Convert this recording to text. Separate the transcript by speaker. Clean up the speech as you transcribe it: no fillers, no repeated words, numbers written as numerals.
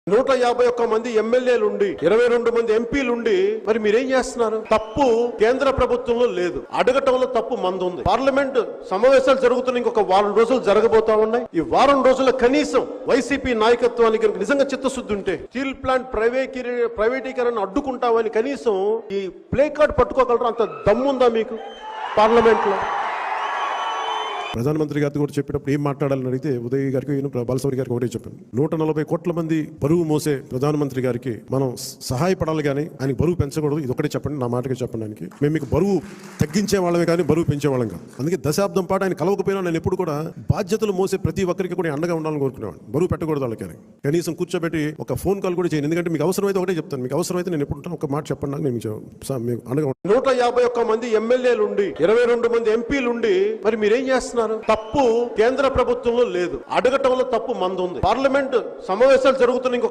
Speaker 1: 151 మంది ఎమ్మెల్యేలుండి 22 మంది ఎంపీలుండి మరి మీరేం చేస్తున్నారు? తప్పు కేంద్ర ప్రభుత్వంలో లేదు, అడగటంలో తప్పు మంది ఉంది. పార్లమెంట్ సమావేశాలు జరుగుతున్న ఇంకొక వారం రోజులు జరగబోతా ఉన్నాయి. ఈ వారం రోజుల్లో కనీసం వైసీపీ నాయకత్వానికి నిజంగా చిత్తశుద్ధి ఉంటే స్టీల్ ప్లాంట్ ప్రైవేటీకరణ అడ్డుకుంటామని కనీసం ఈ ప్లే కార్డ్ పట్టుకోగలరు? అంత దమ్ముందా మీకు పార్లమెంట్ లో?
Speaker 2: ప్రధానమంత్రి గారితో కూడా చెప్పేటప్పుడు ఏం మాట్లాడాలని అడిగితే ఉదయ్ గారికి బాలశౌరి గారికి ఒకటే చెప్పాను. 140 కోట్ల మంది బరువు మోసే ప్రధానమంత్రి గారికి మనం సహాయపడాలి కానీ ఆయన బరువు పెంచకూడదు. ఇది ఒకటే చెప్పండి, నా మాటకి చెప్పడానికి. మేము మీకు బరువు తగ్గించే వాళ్ళమే కానీ బరువు పెంచేవాళ్ళం కాదు. అందుకే దశాబ్దం పాటు ఆయన కలవకపోయినా నేను ఎప్పుడు కూడా బాధ్యతలు మోసే ప్రతి ఒక్కరికి కూడా అండగా ఉండాలని కోరుకునేవాడు. బరువు పెట్టకూడదు వాళ్ళకి, కనీసం కూర్చోబెట్టి ఒక ఫోన్ కాల్ కూడా చేయను. ఎందుకంటే మీకు అవసరమైతే ఒకటే చెప్తాను, మీకు అవసరమైతే నేను ఎప్పుడు ఒక మాట చెప్పండి, నాకు నేను మీకు అండగా
Speaker 1: 151 మంది ఎమ్మెల్యేలుండి 22 మంది ఎంపీలుండి మరి మీరేం చేస్తున్నారు? తప్పు కేంద్ర ప్రభుత్వంలో లేదు, అడగటంలో తప్పు మంది ఉంది. పార్లమెంట్ సమావేశాలు జరుగుతున్న ఇంకొక